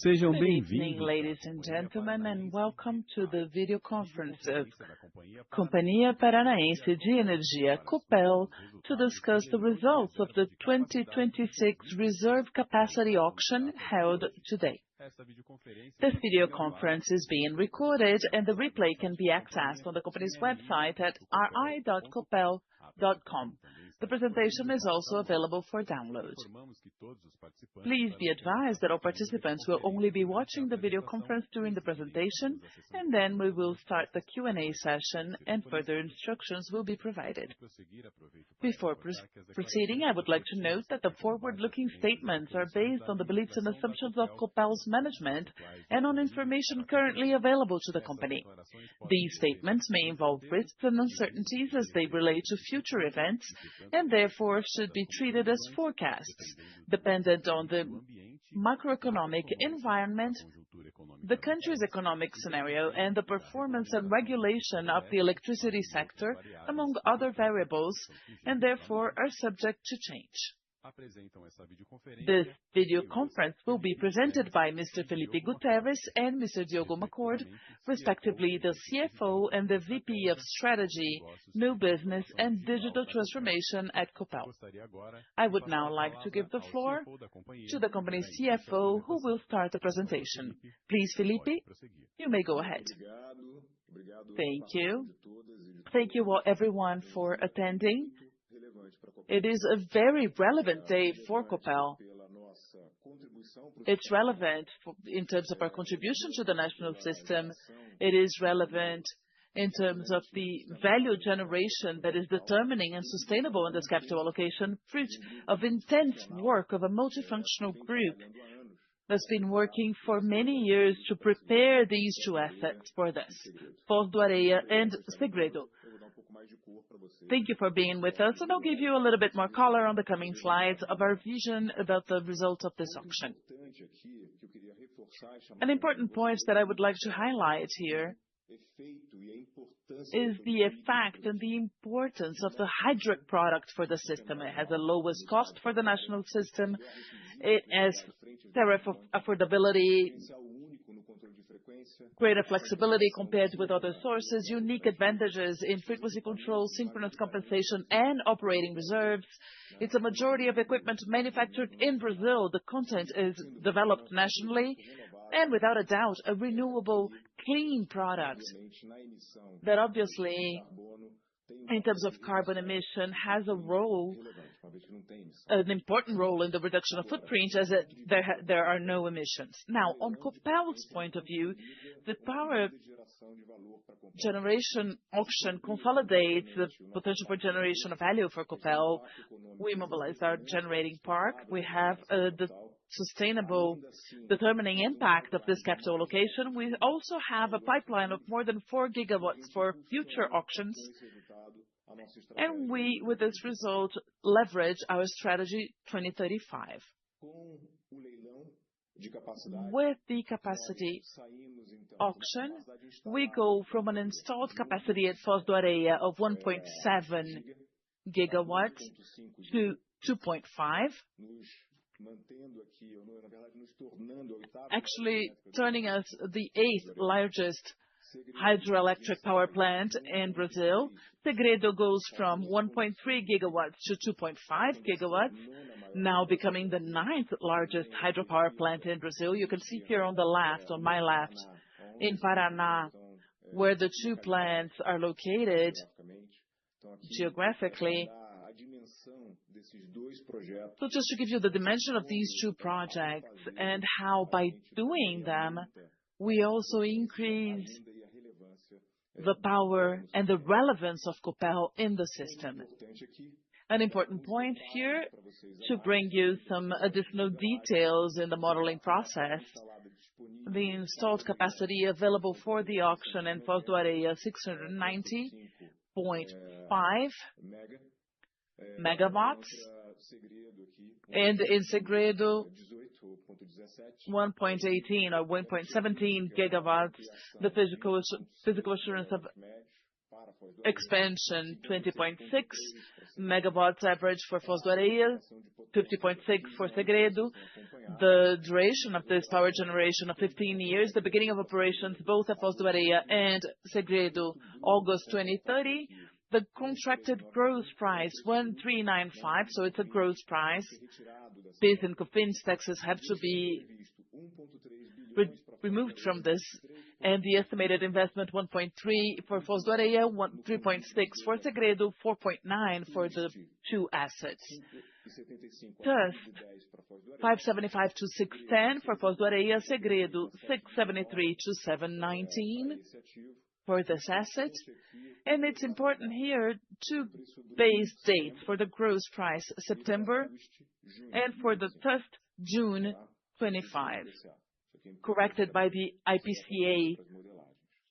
Sejam Good evening, bem-vindos ladies and gentlemen, and welcome to the video conference of Companhia Paranaense de Energia, Copel, to discuss the results of the 2026 reserve capacity auction held today. This video conference is being recorded, and the replay can be accessed on the company's website at ri.copel.com. The presentation is also available for download. Please be advised that all participants will only be watching the video conference during the presentation, and then we will start the Q&A session and further instructions will be provided. Before proceeding, I would like to note that the forward-looking statements are based on the beliefs and assumptions of Copel's management and on information currently available to the company. These statements may involve risks and uncertainties as they relate to future events and therefore should be treated as forecasts, dependent on the macroeconomic environment, the country's economic scenario, and the performance and regulation of the electricity sector, among other variables, and therefore are subject to change. This video conference will be presented by Mr. Felipe Guterres and Mr. Diogo McCord, respectively the CFO and the VP of Strategy, New Business and Digital Transformation at Copel. I would now like to give the floor to the company's CFO, who will start the presentation. Please, Felipe, you may go ahead. Thank you. Thank you all, everyone, for attending. It is a very relevant day for Copel. It's relevant in terms of our contribution to the national system. It is relevant in terms of the value generation that is determining and sustainable in this capital allocation, fruit of intense work of a multifunctional group that's been working for many years to prepare these two assets for this, Foz do Areia and Segredo. Thank you for being with us, and I'll give you a little bit more color on the coming slides of our vision about the results of this auction. An important point that I would like to highlight here is the effect and the importance of the hydric product for the system. It has the lowest cost for the national system. It has tariff affordability, greater flexibility compared with other sources, unique advantages in frequency control, synchronous compensation, and operating reserves. It's a majority of equipment manufactured in Brazil. The content is developed nationally, and without a doubt, a renewable, clean product that obviously, in terms of carbon emission, has a role, an important role in the reduction of footprint, as there are no emissions. Now, on Copel's point of view, the power generation auction consolidates the potential for generation of value for Copel. We mobilized our generating park. We have the sustainable determining impact of this capital allocation. We also have a pipeline of more than 4 gigawatts for future auctions. And we, with this result, leverage our strategy 2035. With the capacity auction, we go from an installed capacity at Foz do Areia of 1.7 gigawatts to 2.5, actually turning us the 8th largest hydroelectric power plant in Brazil. Segredo goes from 1.3 gigawatts to 2.5 gigawatts, now becoming the 9th largest hydropower plant in Brazil. You can see here on the left, on my left, in Paraná, where the two plants are located geographically. So just to give you the dimension of these two projects and how by doing them, we also increase the power and the relevance of Copel in the system. An important point here to bring you some additional details in the modeling process. The installed capacity available for the auction in Foz do Areia, 690.5 megawatts, and in Segredo, 1.18 or 1.17 gigawatts. The physical assurance of expansion 20.6 megawatts average for Foz do Areia, 50.6 for Segredo. The duration of this power generation of 15 years, the beginning of operations both at Foz do Areia and Segredo, August 2030. The contracted gross price, 1,395, so it's a gross price. PIS and COFINS taxes have to be removed from this, and the estimated investment 1.3 for Foz do Areia, 3.6 for Segredo, 4.9 for the two assets. Thus, 575 to 610 for Foz do Areia, Segredo 673 to 719 for this asset. And it's important here to base dates for the gross price September and for the first June 25, corrected by the IPCA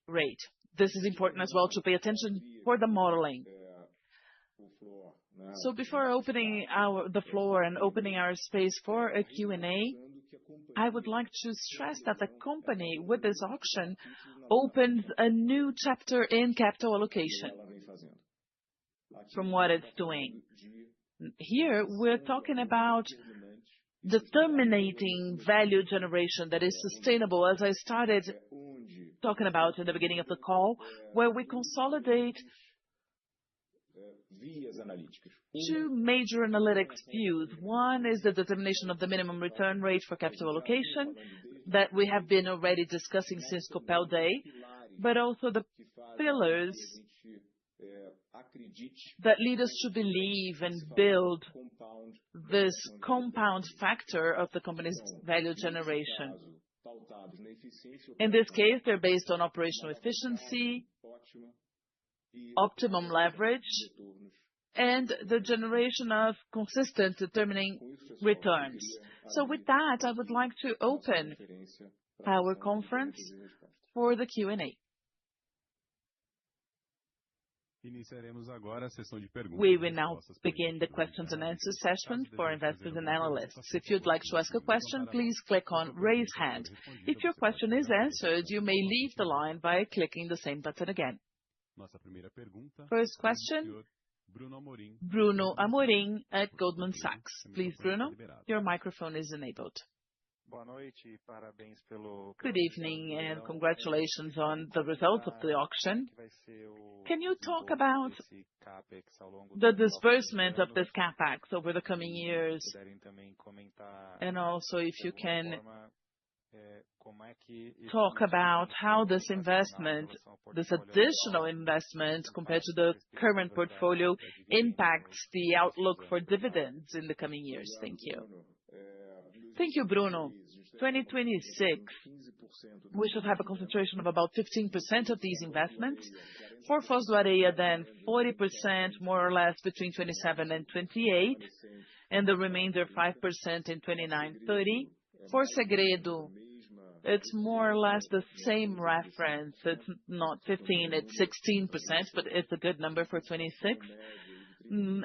rate. This is important as well to pay attention for the modeling. So before opening the floor and opening our space for a Q&A, I would like to stress that the company, with this auction, opens a new chapter in capital allocation from what it's doing. Here, we're talking about determining value generation that is sustainable, as I started talking about in the beginning of the call, where we consolidate two major analytics views. One is the determination of the minimum return rate for capital allocation that we have been already discussing since Copel Day, but also the pillars that lead us to believe and build this compound factor of the company's value generation. In this case, they're based on operational efficiency, optimum leverage, and the generation of consistent determining returns. So with that, I would like to open our conference for the Q&A. We will now begin the questions and answers session for investors and analysts. If you'd like to ask a question, please click on Raise Hand. If your question is answered, you may leave the line by clicking the same button again. First question, Bruno Amorim at Goldman Sachs. Please, Bruno, your microphone is enabled. Good evening and congratulations on the results of the auction. Can you talk about the disbursement of this CapEx over the coming years? And also if you can talk about how this investment, this additional investment compared to the current portfolio impacts the outlook for dividends in the coming years. Thank you. Thank you, Bruno. 2026, we should have a concentration of about 15% of these investments. For Foz do Areia, then 40% more or less between 27 and 28, and the remainder 5% in 29-30. For Segredo, it's more or less the same reference. It's not 15, it's 16%, but it's a good number for 26.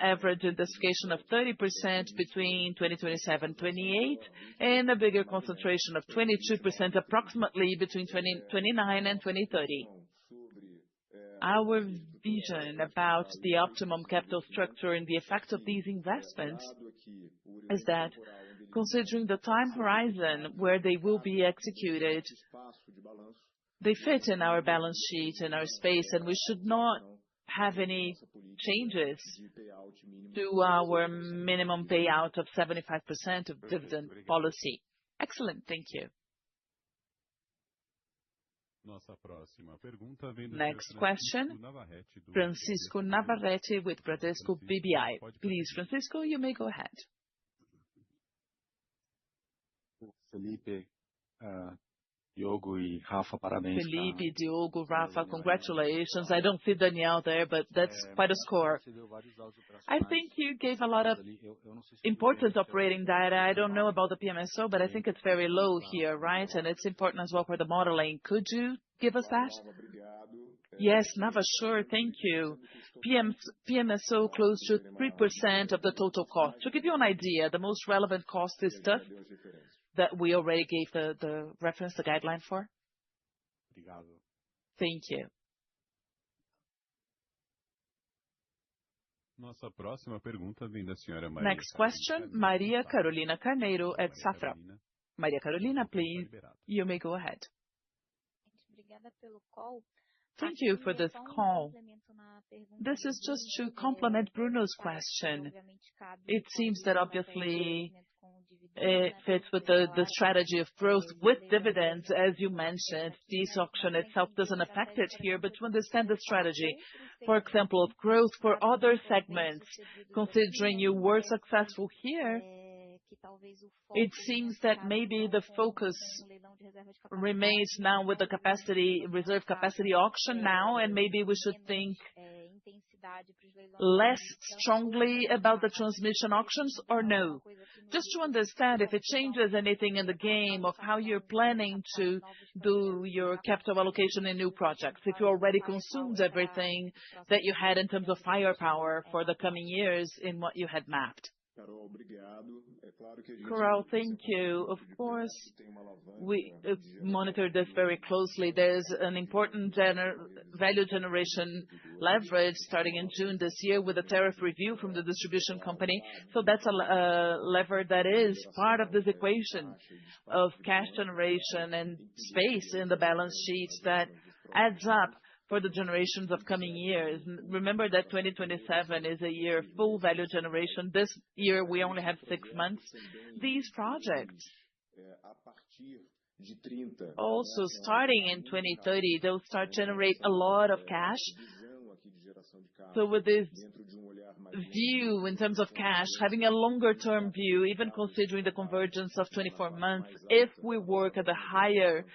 Average intensification of 30% between 2027-28, and a bigger concentration of 22% approximately between 2029 and 2030. Our vision about the optimum capital structure and the effect of these investments is that, considering the time horizon where they will be executed, they fit in our balance sheet, in our space, and we should not have any changes to our minimum payout of 75% of dividend policy. Excellent, thank you. Next question, Francisco Navarrete with Bradesco BBI. Please, Francisco, you may go ahead. Felipe, Diogo, Rafa, congratulations. I don't see Daniel there, but that's quite a score. I think you gave a lot of important operating data. I don't know about the PMSO, but I think it's very low here, right? And it's important as well for the modeling. Could you give us that? Yes, Nava, sure, thank you. PMSO close to 3% of the total cost. To give you an idea, the most relevant cost is stuff that we already gave the reference, the guideline for. Thank you. Next question, Maria Carolina Carneiro at Safra. Maria Carolina, please, you may go ahead. Thank you for this call. This is just to complement Bruno's question. It seems that obviously it fits with the strategy of growth with dividends, as you mentioned. This auction itself doesn't affect it here, but to understand the strategy, for example, of growth for other segments, considering you were successful here, it seems that maybe the focus remains now with the reserve capacity auction now, and maybe we should think less strongly about the transmission auctions, or no? Just to understand if it changes anything in the game of how you're planning to do your capital allocation in new projects, if you already consumed everything that you had in terms of firepower for the coming years in what you had mapped. Carol, thank you. Of course, we monitor this very closely. There's an important value generation leverage starting in June this year with a tariff review from the distribution company. So that's a lever that is part of this equation of cash generation and space in the balance sheet that adds up for the generations of coming years. Remember that 2027 is a year of full value generation. This year we only have 6 months. These projects, also starting in 2030, they'll start generate a lot of cash. So with this view in terms of cash, having a longer term view, even considering the convergence of 24 months, if we work at a higher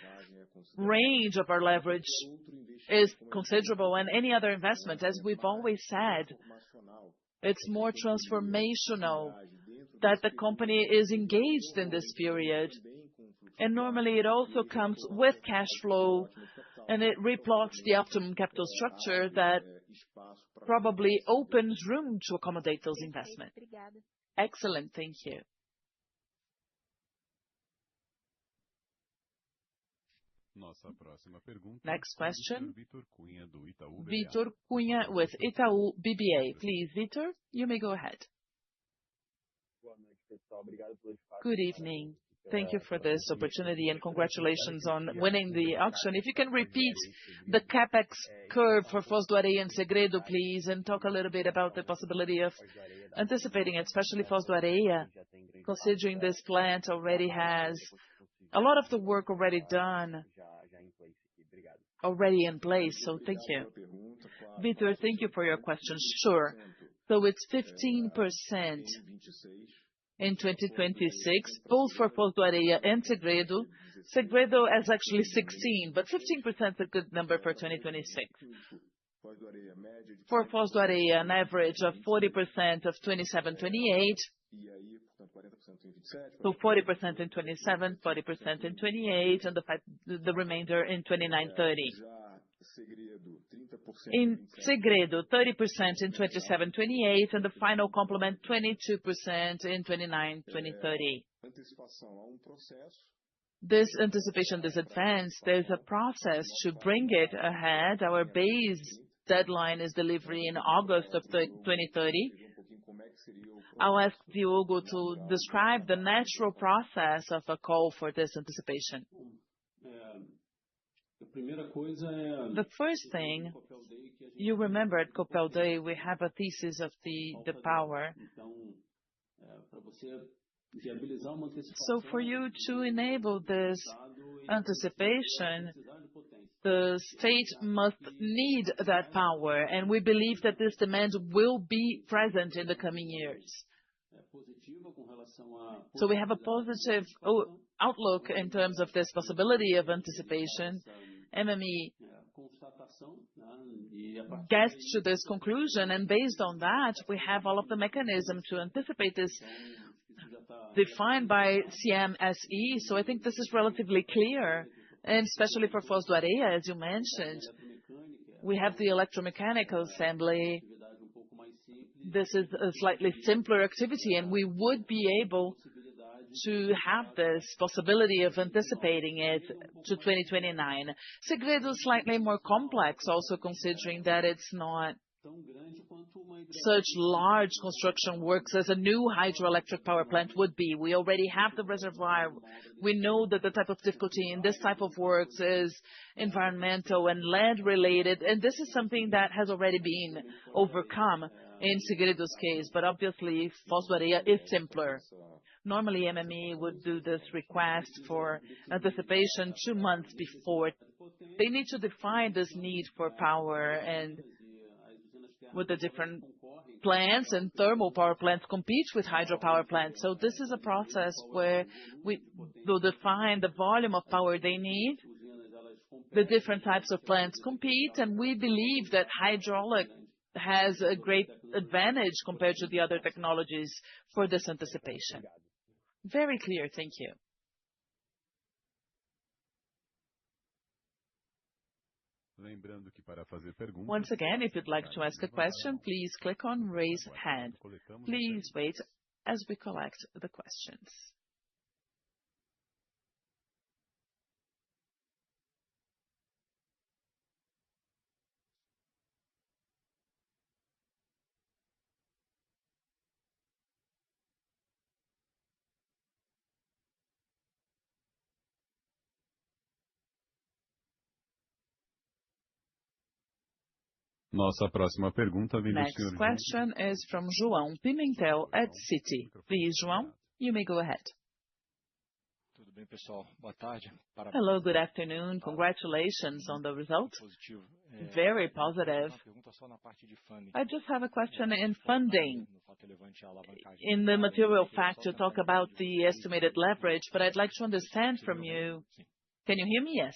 range of our leverage is considerable, and any other investment, as we've always said, it's more transformational that the company is engaged in this period. And normally it also comes with cash flow, and it replots the optimum capital structure that probably opens room to accommodate those investments. Excellent, thank you. Next question, Vitor Cunha with Itaú BBA. Please, Vitor, you may go ahead. Good evening. Thank you for this opportunity and congratulations on winning the auction. If you can repeat the CapEx curve for Foz do Areia and Segredo, please, and talk a little bit about the possibility of anticipating it, especially Foz do Areia, considering this plant already has a lot of the work already done, already in place. So thank you. Vitor, thank you for your question. Sure. So it's 15% in 2026, both for Foz do Areia and Segredo. Segredo is actually 16, but 15% is a good number for 2026. For Foz do Areia, an average of 40% of 27-28. So 40% in 27, 40% in 28, and the remainder in 29-30. In Segredo, 30% in 27-28, and the final complement 22% in 29-30. This anticipation, this advance, there's a process to bring it ahead. Our base deadline is delivery in August of 2030. I'll ask Diogo to describe the natural process of a call for this anticipation. The first thing, you remember at Copel Day, we have a thesis of the power. So for you to enable this anticipation, the state must need that power, and we believe that this demand will be present in the coming years. So we have a positive outlook in terms of this possibility of anticipation. MME gets to this conclusion, and based on that, we have all of the mechanism to anticipate this defined by CMSE. So I think this is relatively clear, and especially for Foz do Areia, as you mentioned, we have the electromechanical assembly. This is a slightly simpler activity, and we would be able to have this possibility of anticipating it to 2029. Segredo is slightly more complex, also considering that it's not such large construction works as a new hydroelectric power plant would be. We already have the reservoir. We know that the type of difficulty in this type of works is environmental and land related, and this is something that has already been overcome in Segredo's case, but obviously Foz do Areia is simpler. Normally MME would do this request for anticipation 2 months before. They need to define this need for power, and with the different plants and thermal power plants compete with hydropower plants. So this is a process where we will define the volume of power they need. The different types of plants compete, and we believe that hydraulic has a great advantage compared to the other technologies for this anticipation. Very clear, thank you. Once again, if you'd like to ask a question, please click on Raise Hand. Please wait as we collect the questions. Next question is from João Pimentel at Citi. Please, João, you may go ahead. Hello, good afternoon. Congratulations on the results. Very positive. I just have a question in funding. In the material fact, you talk about the estimated leverage, but I'd like to understand from you. Can you hear me? Yes.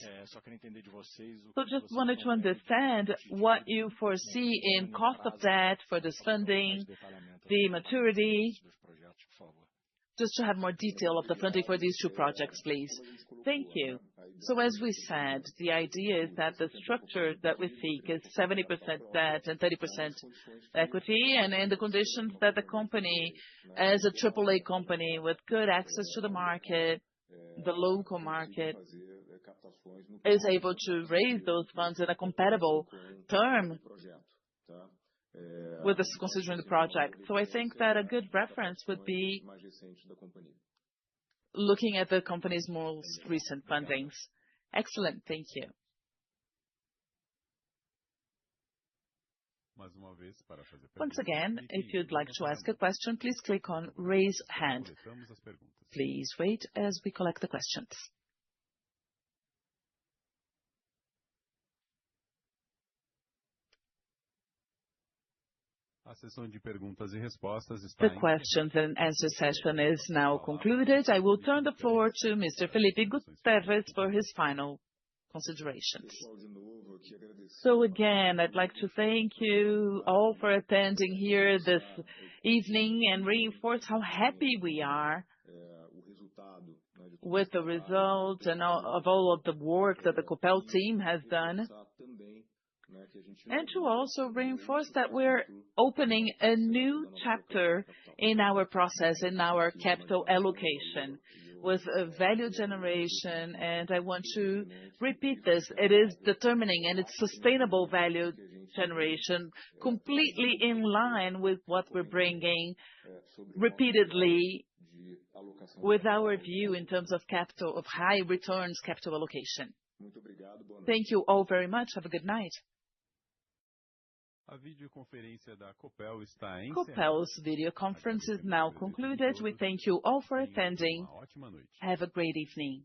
So just wanted to understand what you foresee in cost of debt for this funding, the maturity, just to have more detail of the funding for these 2 projects, please. Thank you. So as we said, the idea is that the structure that we seek is 70% debt and 30% equity, and in the conditions that the company, as a AAA company with good access to the market, the local market, is able to raise those funds in a compatible term with this, considering the project. So I think that a good reference would be looking at the company's most recent fundings. Excellent, thank you. Once again, if you'd like to ask a question, please click on Raise Hand. Please wait as we collect the questions. The questions and answer session is now concluded. I will turn the floor to Mr. Felipe Gutierrez for his final considerations. So again, I'd like to thank you all for attending here this evening and reinforce how happy we are with the results and all of the work that the Copel team has done. And to also reinforce that we're opening a new chapter in our process, in our capital allocation, with a value generation, and I want to repeat this, it is determining and it's sustainable value generation, completely in line with what we're bringing repeatedly with our view in terms of capital, of high returns capital allocation. Thank you all very much. Have a good night. Copel's video conference is now concluded. We thank you all for attending. Have a great evening.